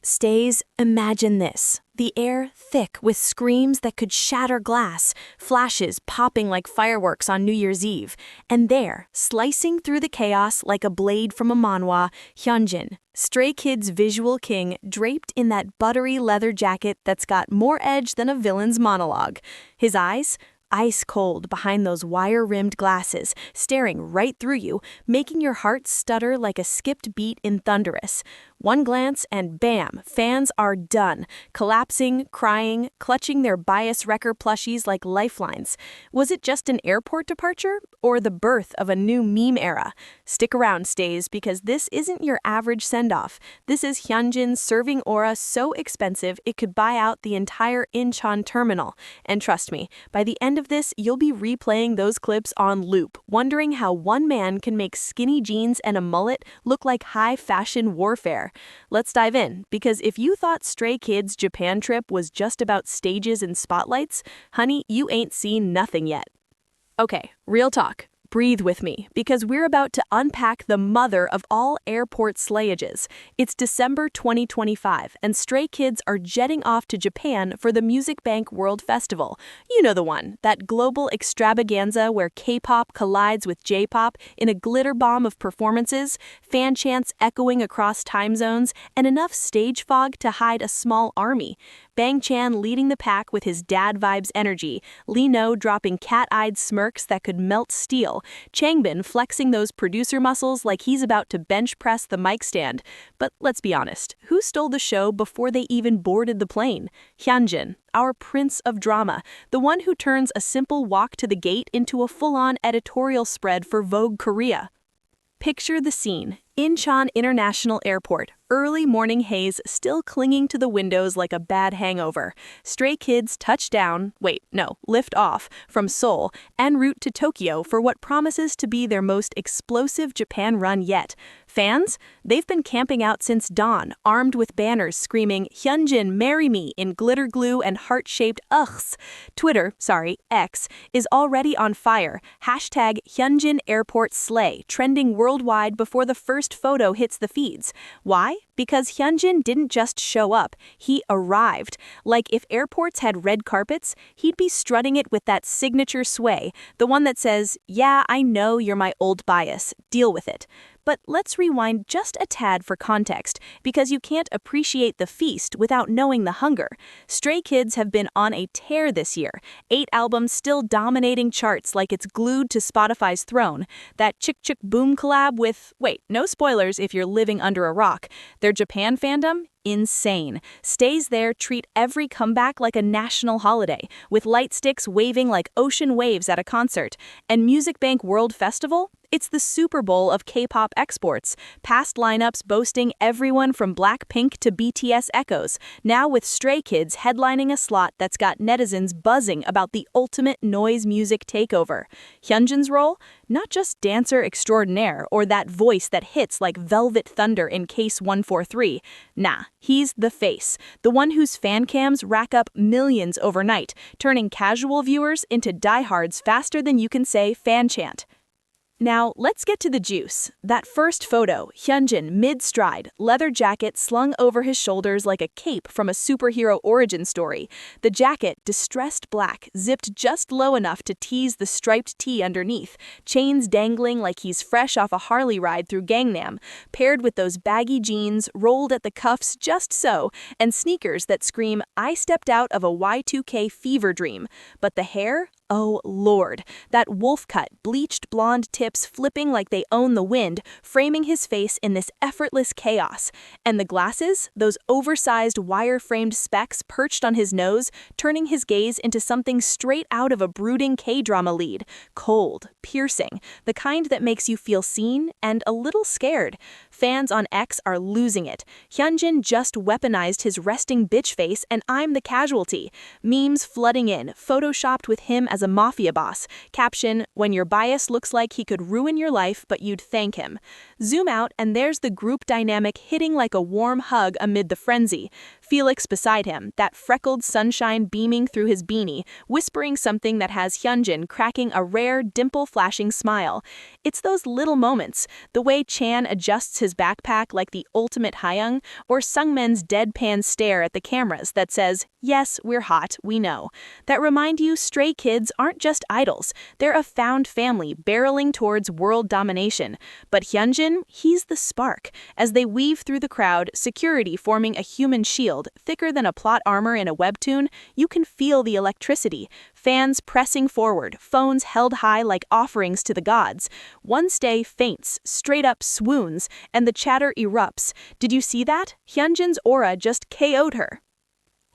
Stays, imagine this. The air thick with screams that could shatter glass, flashes popping like fireworks on New Year's Eve, and there, slicing through the chaos like a blade from a manhwa, Hyunjin, Stray Kids' visual king, draped in that buttery leather jacket that's got more edge than a villain's monologue. His eyes? Ice cold behind those wire-rimmed glasses, staring right through you, making your heart stutter like a skipped beat in Thunderous. One glance and bam, fans are done, collapsing, crying, clutching their bias wrecker plushies like lifelines. Was it just an airport departure or the birth of a new meme era? Stick around, Stays, because this isn't your average send-off. This is Hyunjin's serving aura so expensive it could buy out the entire Incheon terminal. And trust me, by the end of this, you'll be replaying those clips on loop, wondering how one man can make skinny jeans and a mullet look like high-fashion warfare. Let's dive in, because if you thought Stray Kids' Japan trip was just about stages and spotlights, honey, you ain't seen nothing yet. Okay, real talk. Breathe with me, because we're about to unpack the mother of all airport slayages. It's December 2025, and Stray Kids are jetting off to Japan for the Music Bank World Festival. You know the one, that global extravaganza where K-pop collides with J-pop in a glitter bomb of performances, fan chants echoing across time zones, and enough stage fog to hide a small army. Bang Chan leading the pack with his dad vibes energy, Lee No dropping cat-eyed smirks that could melt steel, Changbin flexing those producer muscles like he's about to bench press the mic stand. But let's be honest, who stole the show before they even boarded the plane? Hyunjin, our prince of drama, the one who turns a simple walk to the gate into a full-on editorial spread for Vogue Korea. Picture the scene. Incheon International Airport, early morning haze still clinging to the windows like a bad hangover. Stray Kids touch down, lift off, from Seoul en route to Tokyo for what promises to be their most explosive Japan run yet. Fans? They've been camping out since dawn, armed with banners screaming, "Hyunjin, marry me," in glitter glue and heart-shaped ughs. X, is already on fire. Hashtag Hyunjin Airport Slay, trending worldwide before the first photo hits the feeds. Why? Because Hyunjin didn't just show up, he arrived. Like if airports had red carpets, he'd be strutting it with that signature sway, the one that says, "Yeah, I know you're my old bias, deal with it." But let's rewind just a tad for context, because you can't appreciate the feast without knowing the hunger. Stray Kids have been on a tear this year, 8 albums still dominating charts like it's glued to Spotify's throne. That Chick Chick Boom collab with, no spoilers if you're living under a rock. Their Japan fandom? Insane. Stays there treat every comeback like a national holiday, with light sticks waving like ocean waves at a concert. And Music Bank World Festival? It's the Super Bowl of K-pop exports. Past lineups boasting everyone from Blackpink to BTS echoes, now with Stray Kids headlining a slot that's got netizens buzzing about the ultimate noise music takeover. Hyunjin's role? Not just dancer extraordinaire or that voice that hits like velvet thunder in Case 143. Nah, he's the face, the one whose fan cams rack up millions overnight, turning casual viewers into diehards faster than you can say fan chant. Now, let's get to the juice. That first photo, Hyunjin mid-stride, leather jacket slung over his shoulders like a cape from a superhero origin story. The jacket, distressed black, zipped just low enough to tease the striped tee underneath, chains dangling like he's fresh off a Harley ride through Gangnam, paired with those baggy jeans rolled at the cuffs just so, and sneakers that scream, "I stepped out of a Y2K fever dream." But the hair? Oh Lord, that wolf cut, bleached blonde tips flipping like they own the wind, framing his face in this effortless chaos. And the glasses, those oversized wire-framed specs perched on his nose, turning his gaze into something straight out of a brooding K-drama lead. Cold, piercing, the kind that makes you feel seen and a little scared. Fans on X are losing it. Hyunjin just weaponized his resting bitch face and I'm the casualty. Memes flooding in, photoshopped with him as as a mafia boss. Caption, when your bias looks like he could ruin your life, but you'd thank him. Zoom out, and there's the group dynamic hitting like a warm hug amid the frenzy. Felix beside him, that freckled sunshine beaming through his beanie, whispering something that has Hyunjin cracking a rare, dimple-flashing smile. It's those little moments, the way Chan adjusts his backpack like the ultimate Hyung, or Sungmin's deadpan stare at the cameras that says, yes, we're hot, we know, that remind you Stray Kids aren't just idols, they're a found family barreling towards world domination. But Hyunjin, he's the spark. As they weave through the crowd, security forming a human shield, thicker than a plot armor in a webtoon, you can feel the electricity. Fans pressing forward, phones held high like offerings to the gods. One stay faints, straight up swoons, and the chatter erupts. Did you see that? Hyunjin's aura just KO'd her.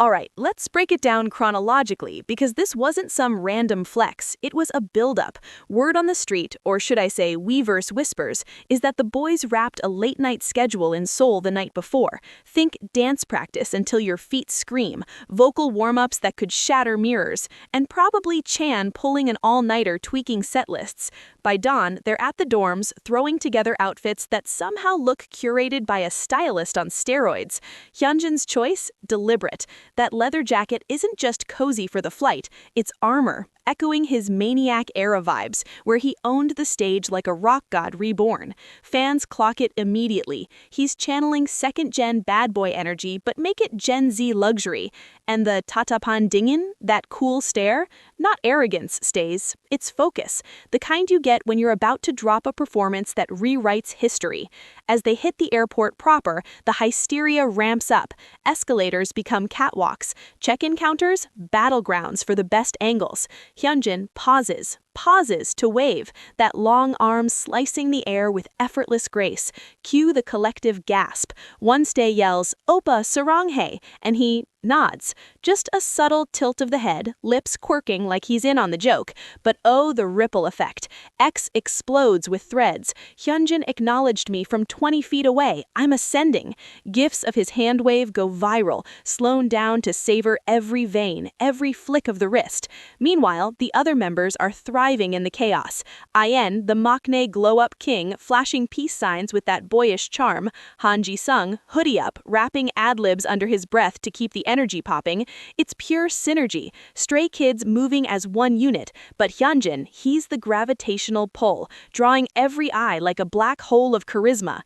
Alright, let's break it down chronologically, because this wasn't some random flex, it was a build-up. Word on the street, or should I say Weverse whispers, is that the boys wrapped a late-night schedule in Seoul the night before. Think dance practice until your feet scream, vocal warm-ups that could shatter mirrors, and probably Chan pulling an all-nighter tweaking set lists. By dawn, they're at the dorms, throwing together outfits that somehow look curated by a stylist on steroids. Hyunjin's choice? Deliberate. That leather jacket isn't just cozy for the flight, it's armor, echoing his Maniac era vibes, where he owned the stage like a rock god reborn. Fans clock it immediately. He's channeling second-gen bad boy energy, but make it Gen Z luxury. And the tatapan dingin, that cool stare? Not arrogance, stays. It's focus. The kind you get when you're about to drop a performance that rewrites history. As they hit the airport proper, the hysteria ramps up. Escalators become catwalks. Check-in counters, battlegrounds for the best angles. Hyunjin pauses to wave, that long arm slicing the air with effortless grace. Cue the collective gasp. One stay yells, "Oppa saranghae," and he nods. Just a subtle tilt of the head, lips quirking like he's in on the joke. But oh, the ripple effect. X explodes with threads. Hyunjin acknowledged me from 20 feet away. I'm ascending. GIFs of his hand wave go viral, slowed down to savor every vein, every flick of the wrist. Meanwhile, the other members are thriving in the chaos. IN, the maknae glow-up king, flashing peace signs with that boyish charm. Han Ji-sung, hoodie up, rapping ad-libs under his breath to keep the energy popping. It's pure synergy. Stray Kids moving as one unit, but Hyunjin, he's the gravitational pull, drawing every eye like a black hole of charisma.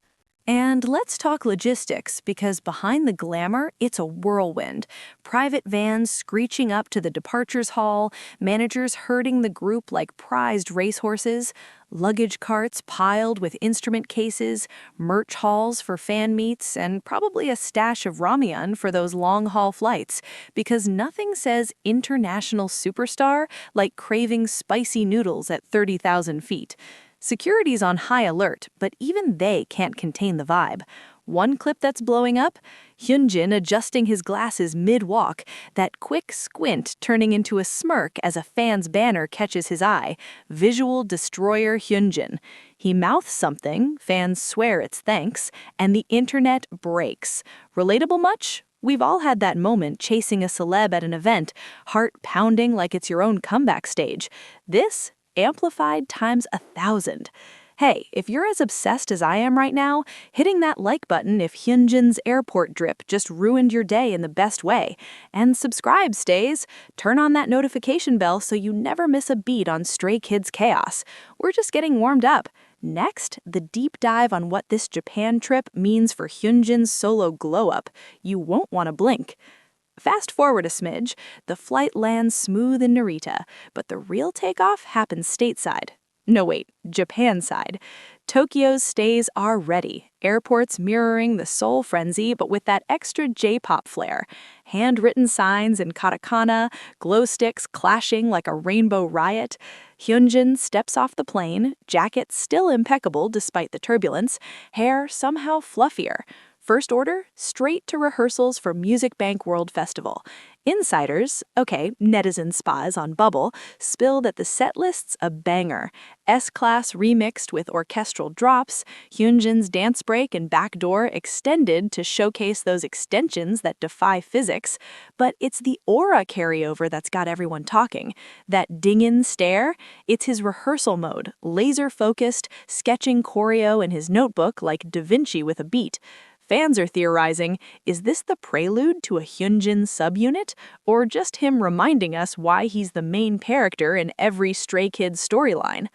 And let's talk logistics, because behind the glamour, it's a whirlwind. Private vans screeching up to the departures hall, managers herding the group like prized racehorses, luggage carts piled with instrument cases, merch halls for fan meets, and probably a stash of ramyeon for those long-haul flights, because nothing says international superstar like craving spicy noodles at 30,000 feet. Security's on high alert, but even they can't contain the vibe. One clip that's blowing up? Hyunjin adjusting his glasses mid-walk, that quick squint turning into a smirk as a fan's banner catches his eye. Visual destroyer Hyunjin. He mouths something, fans swear it's thanks, and the internet breaks. Relatable much? We've all had that moment chasing a celeb at an event, heart pounding like it's your own comeback stage. This? Amplified times 1,000. Hey, if you're as obsessed as I am right now, hitting that like button if Hyunjin's airport drip just ruined your day in the best way. And subscribe, stays. Turn on that notification bell so you never miss a beat on Stray Kids chaos. We're just getting warmed up. Next, the deep dive on what this Japan trip means for Hyunjin's solo glow-up. You won't want to blink. Fast forward a smidge, the flight lands smooth in Narita, but the real takeoff happens stateside. No wait, Japan side. Tokyo's stays are ready, airports mirroring the Seoul frenzy but with that extra J-pop flair. Handwritten signs in katakana, glow sticks clashing like a rainbow riot. Hyunjin steps off the plane, jacket still impeccable despite the turbulence, hair somehow fluffier. First order, straight to rehearsals for Music Bank World Festival. Insiders, okay, netizen spies on Bubble, spill that the set list's a banger. S-Class remixed with orchestral drops, Hyunjin's dance break and backdoor extended to showcase those extensions that defy physics. But it's the aura carryover that's got everyone talking. That ding-in stare, it's his rehearsal mode, laser-focused, sketching choreo in his notebook like Da Vinci with a beat. Fans are theorizing, is this the prelude to a Hyunjin subunit, or just him reminding us why he's the main character in every Stray Kids storyline?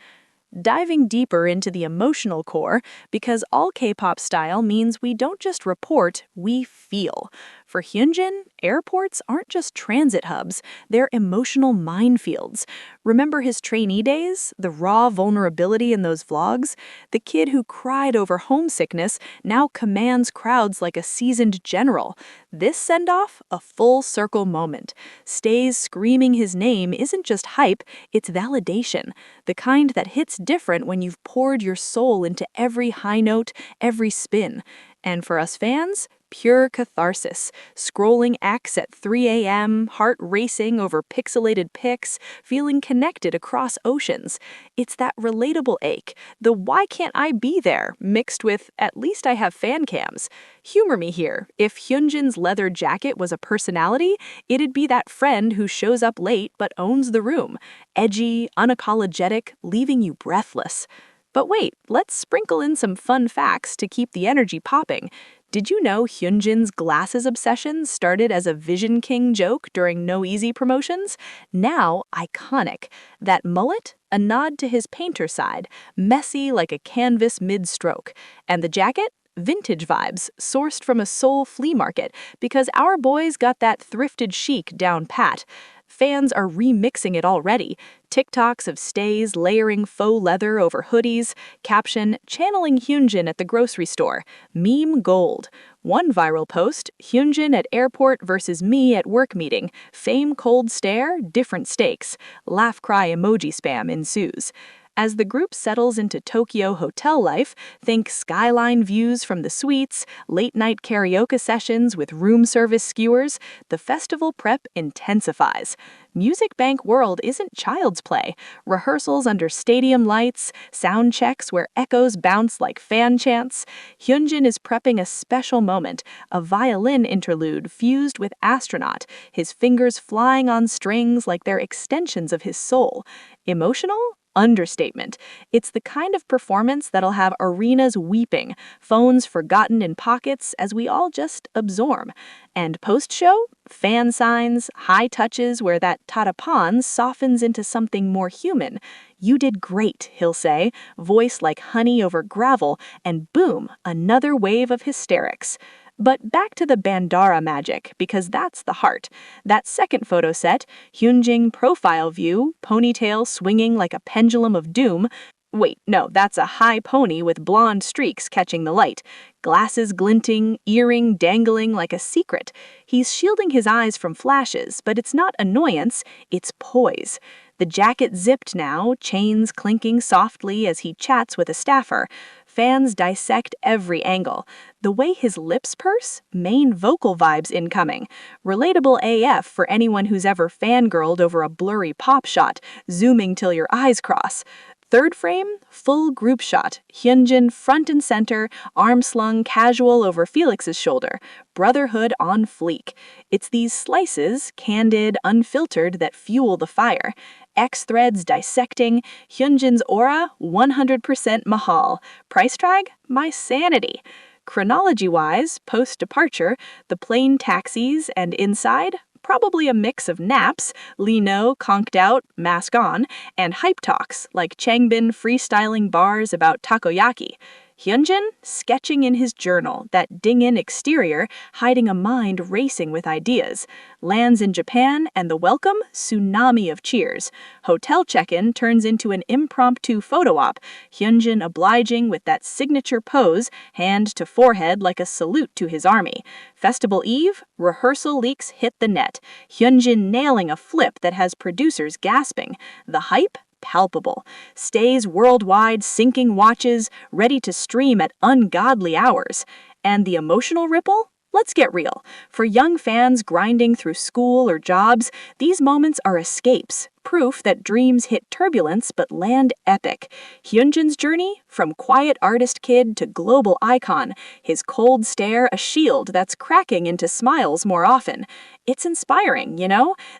Diving deeper into the emotional core, because all K-pop style means we don't just report, we feel. For Hyunjin, airports aren't just transit hubs, they're emotional minefields. Remember his trainee days? The raw vulnerability in those vlogs? The kid who cried over homesickness now commands crowds like a seasoned general. This send-off, a full circle moment. Stays screaming his name isn't just hype, it's validation. The kind that hits different when you've poured your soul into every high note, every spin. And for us fans, pure catharsis. Scrolling X at 3 a.m., heart racing over pixelated pics, feeling connected across oceans. It's that relatable ache, the why can't I be there, mixed with at least I have fan cams. Humor me here, if Hyunjin's leather jacket was a personality, it'd be that friend who shows up late but owns the room. Edgy, unapologetic, leaving you breathless. But wait, let's sprinkle in some fun facts to keep the energy popping. Did you know Hyunjin's glasses obsession started as a Vision King joke during No Easy promotions? Now iconic. That mullet? A nod to his painter side, messy like a canvas mid-stroke. And the jacket? Vintage vibes, sourced from a Seoul flea market, because our boys got that thrifted chic down pat. Fans are remixing it already. TikToks of stays layering faux leather over hoodies, caption, channeling Hyunjin at the grocery store, meme gold. One viral post, Hyunjin at airport versus me at work meeting, fame cold stare, different stakes. Laugh cry emoji spam ensues. As the group settles into Tokyo hotel life, think skyline views from the suites, late-night karaoke sessions with room service skewers, the festival prep intensifies. Music Bank World isn't child's play. Rehearsals under stadium lights, sound checks where echoes bounce like fan chants. Hyunjin is prepping a special moment, a violin interlude fused with astronaut, his fingers flying on strings like they're extensions of his soul. Emotional? Understatement. It's the kind of performance that'll have arenas weeping, phones forgotten in pockets as we all just absorb. And post-show? Fan signs, high touches where that tatapan softens into something more human. You did great, he'll say, voice like honey over gravel, and boom, another wave of hysterics. But back to the Bandara magic, because that's the heart. That second photo set, Hyunjin profile view, ponytail swinging like a pendulum of doom. Wait, no, that's a high pony with blonde streaks catching the light. Glasses glinting, earring dangling like a secret. He's shielding his eyes from flashes, but it's not annoyance, it's poise. The jacket zipped now, chains clinking softly as he chats with a staffer. Fans dissect every angle. The way his lips purse? Main vocal vibes incoming. Relatable AF for anyone who's ever fangirled over a blurry pop shot, zooming till your eyes cross. Third frame, full group shot. Hyunjin front and center, arm slung casual over Felix's shoulder. Brotherhood on fleek. It's these slices, candid, unfiltered, that fuel the fire. X threads dissecting. Hyunjin's aura, 100% Mahal. Price tag? My sanity. Chronology-wise, post-departure, the plane taxis and inside, probably a mix of naps, Lino conked out, mask on, and hype talks like Changbin freestyling bars about takoyaki. Hyunjin sketching in his journal, that ding-in exterior hiding a mind racing with ideas. Lands in Japan and the welcome tsunami of cheers. Hotel check-in turns into an impromptu photo op. Hyunjin obliging with that signature pose, hand to forehead like a salute to his army. Festival eve, rehearsal leaks hit the net. Hyunjin nailing a flip that has producers gasping. The hype? Palpable. Stays worldwide syncing watches, ready to stream at ungodly hours. And the emotional ripple? Let's get real. For young fans grinding through school or jobs, these moments are escapes, proof that dreams hit turbulence but land epic. Hyunjin's journey? From quiet artist kid to global icon, his cold stare a shield that's cracking into smiles more often. It's inspiring,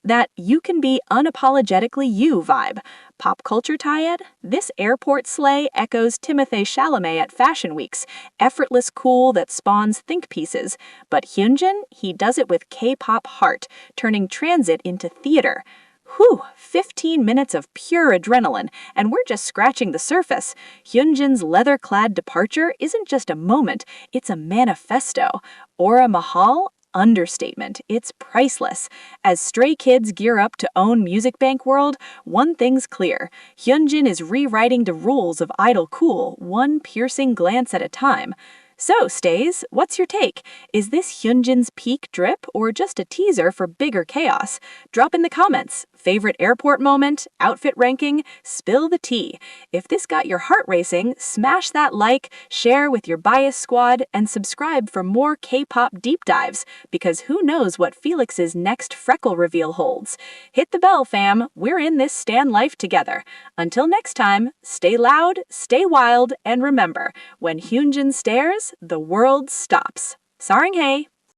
that you can be unapologetically you vibe. Pop culture tie-in? This airport sleigh echoes Timothée Chalamet at Fashion Weeks, effortless cool that spawns think pieces. But Hyunjin, he does it with K-pop heart, turning transit into theater. Whew, 15 minutes of pure adrenaline, and we're just scratching the surface. Hyunjin's leather-clad departure isn't just a moment, it's a manifesto. Aura Mahal? Understatement. It's priceless. As Stray Kids gear up to own Music Bank World, one thing's clear. Hyunjin is rewriting the rules of idol cool, one piercing glance at a time. So, Stays, what's your take? Is this Hyunjin's peak drip or just a teaser for bigger chaos? Drop in the comments. Favorite airport moment? Outfit ranking? Spill the tea. If this got your heart racing, smash that like, share with your bias squad, and subscribe for more K-pop deep dives, because who knows what Felix's next freckle reveal holds. Hit the bell, fam. We're in this stan life together. Until next time, stay loud, stay wild, and remember, when Hyunjin stares, the world stops. Sarang hae!